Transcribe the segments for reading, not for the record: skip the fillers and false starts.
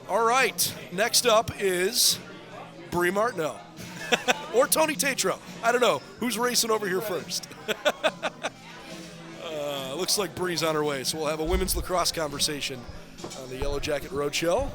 All right, next up is Brie Martineau. Or Tony Tatro. I don't know. Who's racing over here first? Looks like Brie's on her way, so we'll have a women's lacrosse conversation on the Yellow Jacket Roadshow.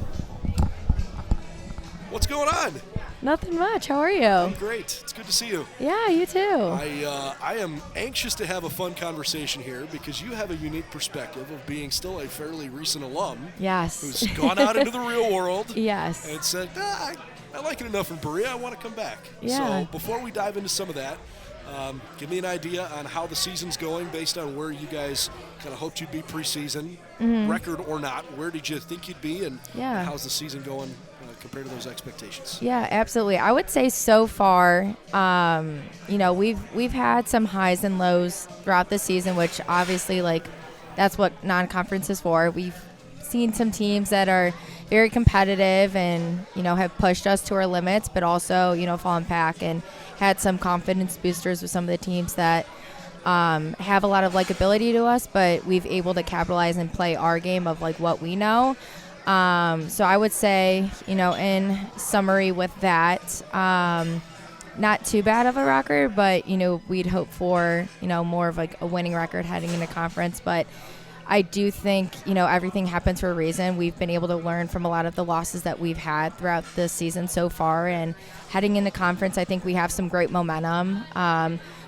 What's going on? Nothing much. How are you? I'm great. It's good to see you. Yeah, you too. I am anxious to have a fun conversation here because you have a unique perspective of being still a fairly recent alum. Yes. Who's gone out into the real world. Yes. And said, I like it enough in Berea. I want to come back. Yeah. So before we dive into some of that, give me an idea on how the season's going based on where you guys kind of hoped you'd be preseason, record or not. Where did you think you'd be, and how's the season going compared to those expectations? Yeah, absolutely. I would say so far, we've had some highs and lows throughout the season, which obviously, that's what non-conference is for. We've seen some teams that are very competitive and, have pushed us to our limits, but also, fallen back and had some confidence boosters with some of the teams that have a lot of likability to us, but we've able to capitalize and play our game of what we know. So I would say, in summary with that, not too bad of a record, but, we'd hope for, more of a winning record heading into conference. But I do think, everything happens for a reason. We've been able to learn from a lot of the losses that we've had throughout the season so far. And heading into conference, I think we have some great momentum.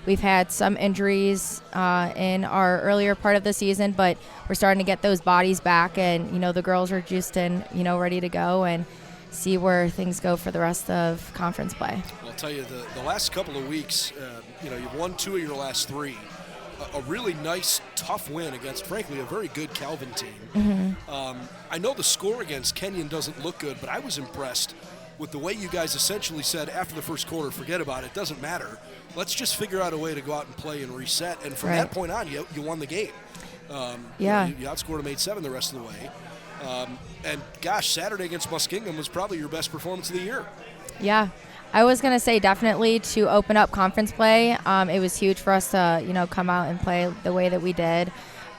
We've had some injuries in our earlier part of the season, but we're starting to get those bodies back. And, the girls are juiced and, ready to go and see where things go for the rest of conference play. I'll tell you, the last couple of weeks, you've won 2 of your last 3. A really nice, tough win against, frankly, a very good Calvin team. I know the score against Kenyon doesn't look good, but I was impressed with the way you guys essentially said after the first quarter, forget about it, doesn't matter. Let's just figure out a way to go out and play and reset. And from that point on, you won the game. You outscored them 8-7 the rest of the way. And, gosh, Saturday against Muskingum was probably your best performance of the year. Yeah. I was going to say definitely to open up conference play. It was huge for us to, come out and play the way that we did.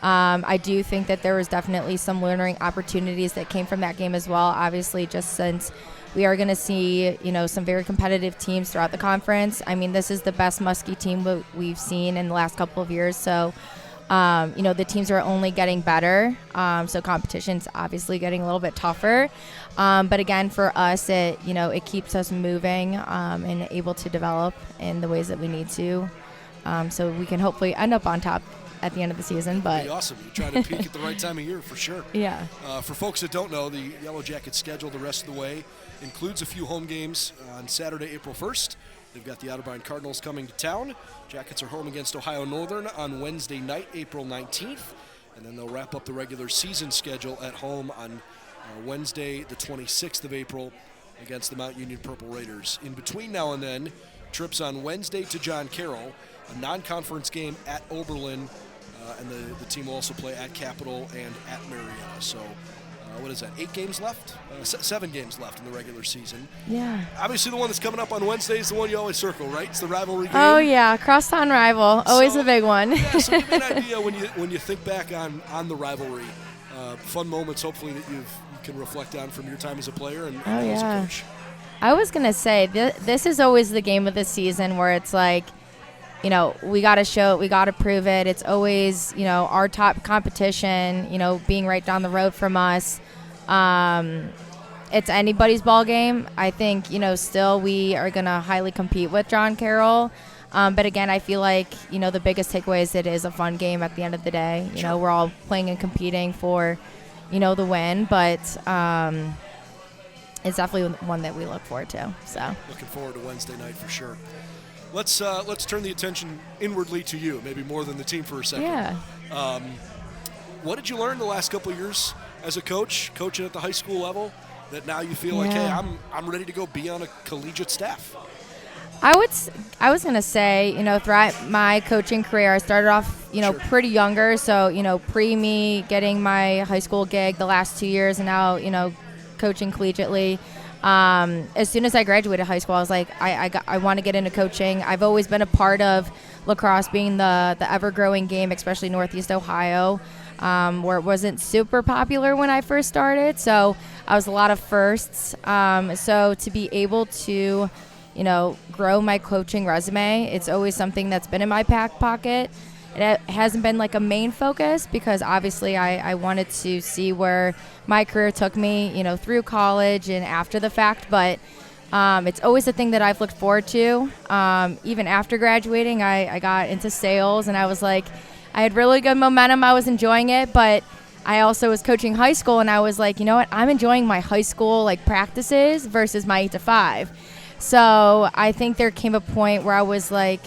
I do think that there was definitely some learning opportunities that came from that game as well, obviously, just since we are going to see, some very competitive teams throughout the conference. I mean, this is the best Muskie team we've seen in the last couple of years. So, the teams are only getting better. So competition's obviously getting a little bit tougher. But again, for us, it keeps us moving and able to develop in the ways that we need to. So we can hopefully end up on top at the end of the season. But that'd be awesome. You're trying to peak at the right time of year for sure. Yeah. For folks that don't know, the Yellow Jackets schedule the rest of the way includes a few home games on Saturday, April 1st. They've got the Otterbein Cardinals coming to town. Jackets are home against Ohio Northern on Wednesday night, April 19th. And then they'll wrap up the regular season schedule at home on Wednesday, the 26th of April, against the Mount Union Purple Raiders. In between now and then, trips on Wednesday to John Carroll, a non-conference game at Oberlin, and the team will also play at Capital and at Marietta. So, what is that, 8 games left? 7 games left in the regular season. Yeah. Obviously, the one that's coming up on Wednesday is the one you always circle, right? It's the rivalry game. Oh, yeah, crosstown rival, always a big one. Yeah, so give me an idea when you think back on the rivalry, fun moments, hopefully, that you can reflect on from your time as a player and as a coach. I was going to say, this is always the game of the season where it's like, we got to show it, we got to prove it. It's always, our top competition, being right down the road from us. It's anybody's ball game. I think, still we are going to highly compete with John Carroll. But again, I feel like, the biggest takeaway is it is a fun game at the end of the day. We're all playing and competing for, the win, but it's definitely one that we look forward to. So looking forward to Wednesday night for sure. Let's turn the attention inwardly to you, maybe more than the team for a second. Yeah. What did you learn the last couple of years as a coach, coaching at the high school level, that now you feel like, hey, I'm ready to go be on a collegiate staff? I was going to say, throughout my coaching career, I started off, pretty younger. So, pre me getting my high school gig the last 2 years and now, coaching collegiately. As soon as I graduated high school, I was like, I want to get into coaching. I've always been a part of lacrosse being the ever-growing game, especially Northeast Ohio. where it wasn't super popular when I first started. So I was a lot of firsts. So to be able to, grow my coaching resume, it's always something that's been in my back pocket. It hasn't been like a main focus because obviously I wanted to see where my career took me, through college and after the fact. But it's always a thing that I've looked forward to. Even after graduating, I got into sales, and I was like, I had really good momentum. I was enjoying it, but I also was coaching high school, and I was like, you know what? I'm enjoying my high school practices versus my 8 to 5. So I think there came a point where I was like,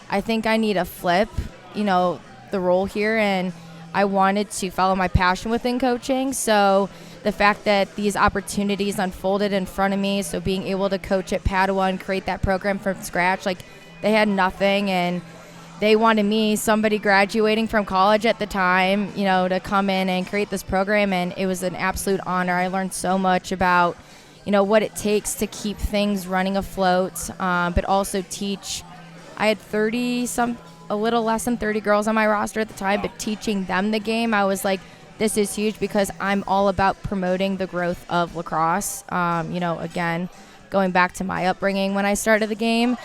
I think I need to flip, the role here, and I wanted to follow my passion within coaching. So the fact that these opportunities unfolded in front of me, so being able to coach at Padua and create that program from scratch, they had nothing, and they wanted me, somebody graduating from college at the time, to come in and create this program, and it was an absolute honor. I learned so much about, what it takes to keep things running afloat, but also teach. I had a little less than 30 girls on my roster at the time, but teaching them the game, I was like, this is huge because I'm all about promoting the growth of lacrosse. Again, going back to my upbringing when I started the game.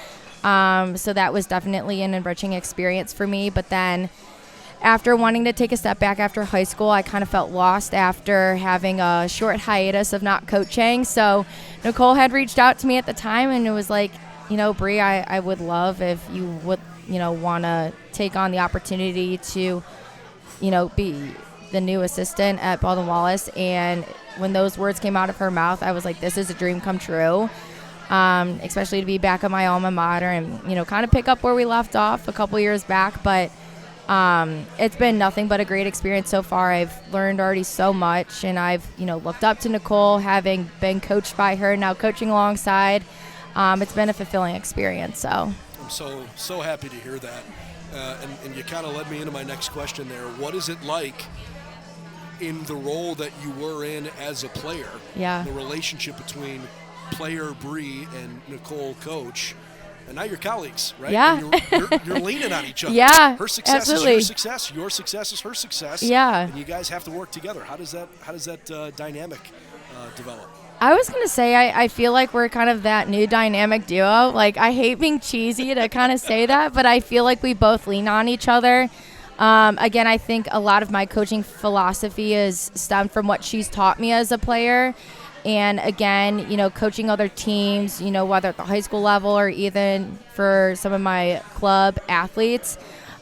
So that was definitely an enriching experience for me. But then after wanting to take a step back after high school, I kind of felt lost after having a short hiatus of not coaching. So Nicole had reached out to me at the time, and it was like, Brie, I would love if you would, want to take on the opportunity to, be the new assistant at Baldwin Wallace. And when those words came out of her mouth, I was like, this is a dream come true. Especially to be back at my alma mater and, kind of pick up where we left off a couple years back. But it's been nothing but a great experience so far. I've learned already so much, and I've, looked up to Nicole, having been coached by her, now coaching alongside. It's been a fulfilling experience. So I'm so happy to hear that. And you kind of led me into my next question there. What is it like in the role that you were in as a player? Yeah. The relationship between player Brie and Nicole coach, and now you're colleagues, right? Yeah. And you're leaning on each other. Yeah. Her success absolutely. is your success. Your success is her success. Yeah. And you guys have to work together. How does that dynamic develop? I was going to say, I feel like we're kind of that new dynamic duo. I hate being cheesy to kind of say that, but I feel like we both lean on each other. Again, I think a lot of my coaching philosophy is stemmed from what she's taught me as a player. And again, coaching other teams, whether at the high school level or even for some of my club athletes,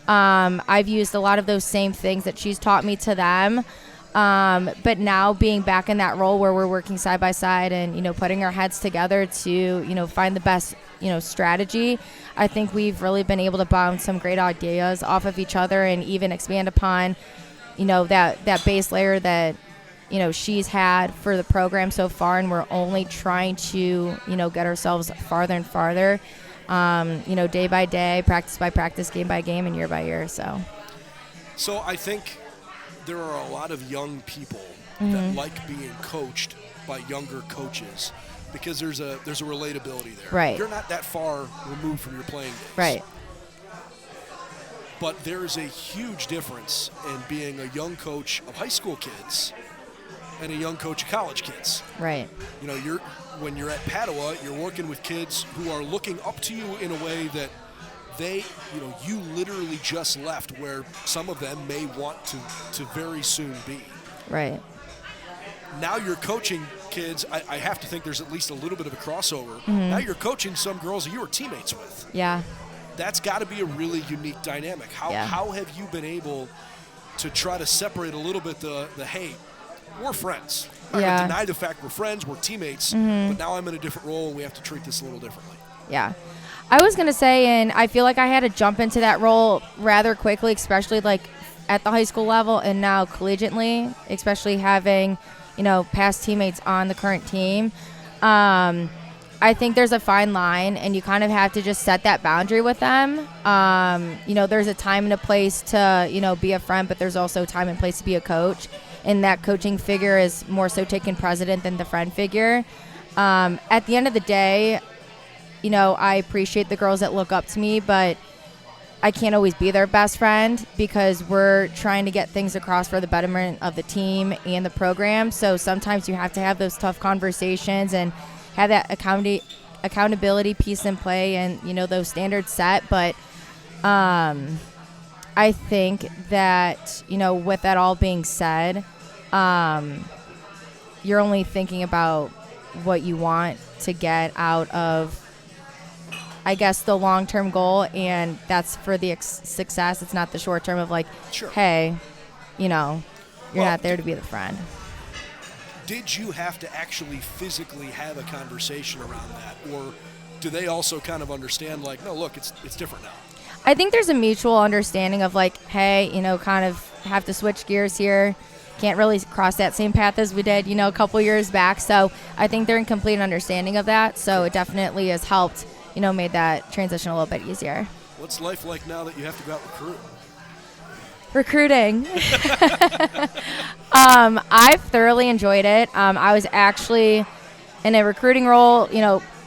I've used a lot of those same things that she's taught me to them. But now being back in that role where we're working side by side and, putting our heads together to, find the best, strategy, I think we've really been able to bounce some great ideas off of each other and even expand upon, that base layer that, she's had for the program so far. And we're only trying to, get ourselves farther and farther, day by day, practice by practice, game by game, and year by year. So I think there are a lot of young people that like being coached by younger coaches because there's a relatability there. Right. You're not that far removed from your playing days. Right. But there is a huge difference in being a young coach of high school kids and a young coach of college kids. Right. When you're at Padua, you're working with kids who are looking up to you in a way that you literally just left where some of them may want to very soon be. Right. Now you're coaching kids. I have to think there's at least a little bit of a crossover. Mm-hmm. Now you're coaching some girls that you were teammates with. Yeah. That's got to be a really unique dynamic. How have you been able to try to separate a little bit the hey, we're friends. I'm not gonna deny the fact we're friends, we're teammates, but now I'm in a different role and we have to treat this a little differently. Yeah. I was going to say, and I feel like I had to jump into that role rather quickly, especially at the high school level and now collegiately, especially having, past teammates on the current team. I think there's a fine line, and you kind of have to just set that boundary with them. There's a time and a place to, be a friend, but there's also a time and place to be a coach. And that coaching figure is more so taking precedent than the friend figure. At the end of the day, I appreciate the girls that look up to me, but I can't always be their best friend because we're trying to get things across for the betterment of the team and the program. So sometimes you have to have those tough conversations and have that accountability piece in play and, those standards set. But I think that, with that all being said, you're only thinking about what you want to get out of, I guess, the long-term goal, and that's for the success. It's not the short-term of like, sure. Hey, you're not there to be the friend. Did you have to actually physically have a conversation around that, or do they also kind of understand like, no, look, it's different now? I think there's a mutual understanding of like, hey, kind of have to switch gears here. Can't really cross that same path as we did, a couple years back. So I think they're in complete understanding of that. So it definitely has helped, made that transition a little bit easier. What's life like now that you have to go out and recruit? Recruiting. I've thoroughly enjoyed it. I was actually in a recruiting role,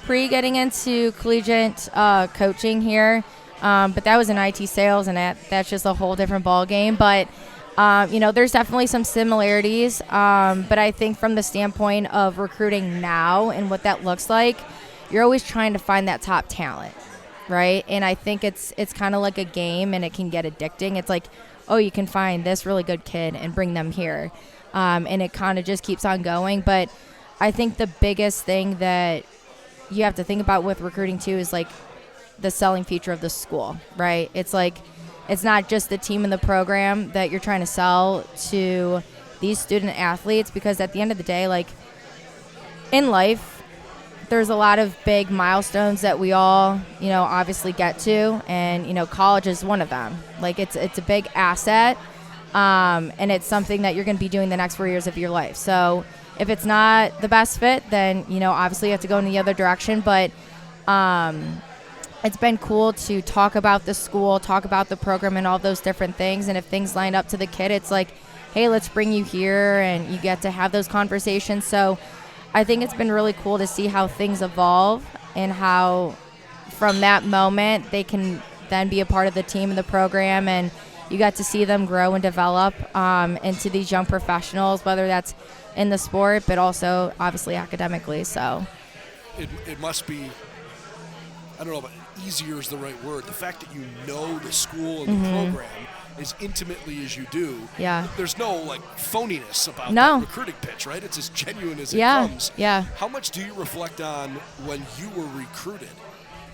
pre getting into collegiate coaching here. But that was in IT sales, and that's just a whole different ball game. But there's definitely some similarities. But I think from the standpoint of recruiting now and what that looks like, you're always trying to find that top talent, right? And I think it's kind of like a game, and it can get addicting. It's like, oh, you can find this really good kid and bring them here. And it kind of just keeps on going. But I think the biggest thing that you have to think about with recruiting too is like the selling feature of the school, right? It's like, it's not just the team and the program that you're trying to sell to these student athletes, because at the end of the day, like in life, there's a lot of big milestones that we all, obviously get to, and, college is one of them. Like it's a big asset, and it's something that you're going to be doing the next 4 years of your life. So if it's not the best fit, then, obviously you have to go in the other direction. But it's been cool to talk about the school, talk about the program and all those different things. And if things line up to the kid, it's like, hey, let's bring you here, and you get to have those conversations. So I think it's been really cool to see how things evolve and how from that moment they can then be a part of the team and the program, and you got to see them grow and develop into these young professionals, whether that's in the sport but also obviously academically. So it must be, I don't know, but easier is the right word. The fact that you know the school and the program as intimately as you do. Yeah. There's no like phoniness about No. that recruiting pitch, right? It's as genuine as it Yeah. comes. Yeah. How much do you reflect on when you were recruited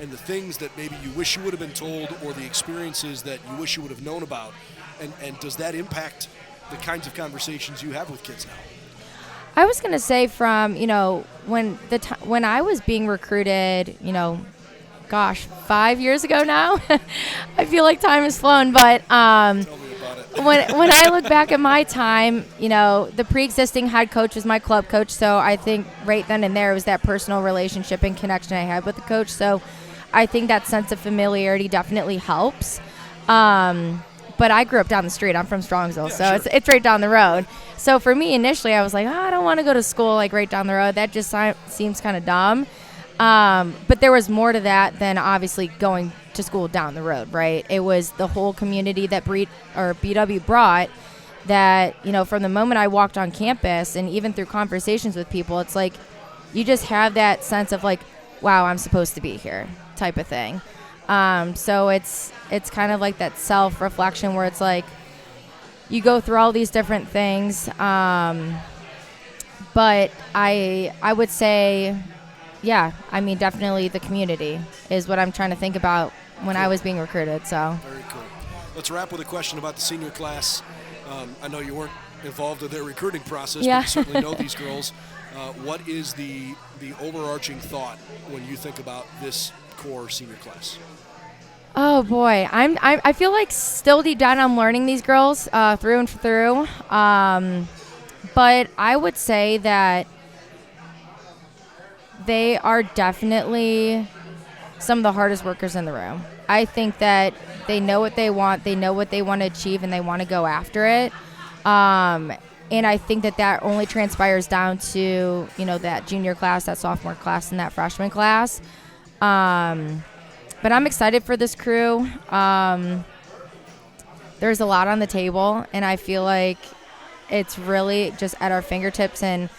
and the things that maybe you wish you would have been told, or the experiences that you wish you would have known about? And does that impact the kinds of conversations you have with kids now? I was going to say from, when I was being recruited, 5 years ago now. I feel like time has flown, but Tell me about it. when I look back at my time, the pre-existing head coach was my club coach, so I think right then and there was that personal relationship and connection I had with the coach. So I think that sense of familiarity definitely helps. But I grew up down the street. I'm from Strongsville, so sure. it's right down the road. So for me, initially, I was like, I don't want to go to school like right down the road. That just seems kind of dumb. But there was more to that than obviously going to school down the road, right? It was the whole community that BW brought that, from the moment I walked on campus and even through conversations with people, it's like you just have that sense of like, wow, I'm supposed to be here type of thing. So it's kind of like that self-reflection where it's like you go through all these different things. But I would say, yeah, I mean, definitely the community is what I'm trying to think about when I was being recruited. So Very cool. Let's wrap with a question about the senior class. I know you weren't involved in their recruiting process, but you certainly know these girls. What is the overarching thought when you think about this core senior class? Oh boy, I feel like still deep down I'm learning these girls through and through. But I would say that they are definitely some of the hardest workers in the room. I think that they know what they want, they know what they want to achieve, and they want to go after it. And I think that only transpires down to, that junior class, that sophomore class, and that freshman class. But I'm excited for this crew. There's a lot on the table, and I feel like it's really just at our fingertips, and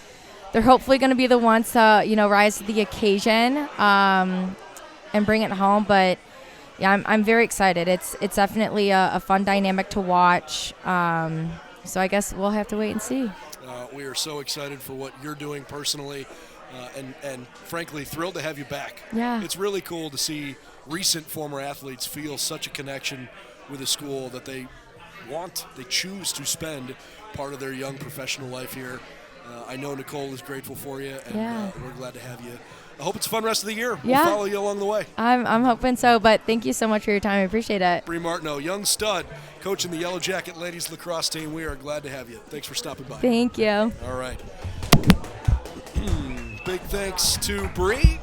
they're hopefully going to be the ones to, rise to the occasion and bring it home. But yeah, I'm very excited. It's definitely a fun dynamic to watch. So I guess we'll have to wait and see. We are so excited for what you're doing personally, and frankly thrilled to have you back. Yeah. It's really cool to see recent former athletes feel such a connection with a school that they choose to spend part of their young professional life here. I know Nicole is grateful for you, and we're glad to have you. I hope it's a fun rest of the year. We'll follow you along the way. I'm hoping so, but thank you so much for your time. I appreciate it. Brie Martineau, young stud, coaching the Yellow Jacket ladies lacrosse team. We are glad to have you. Thanks for stopping by. Thank you. All right. Big thanks to Brie.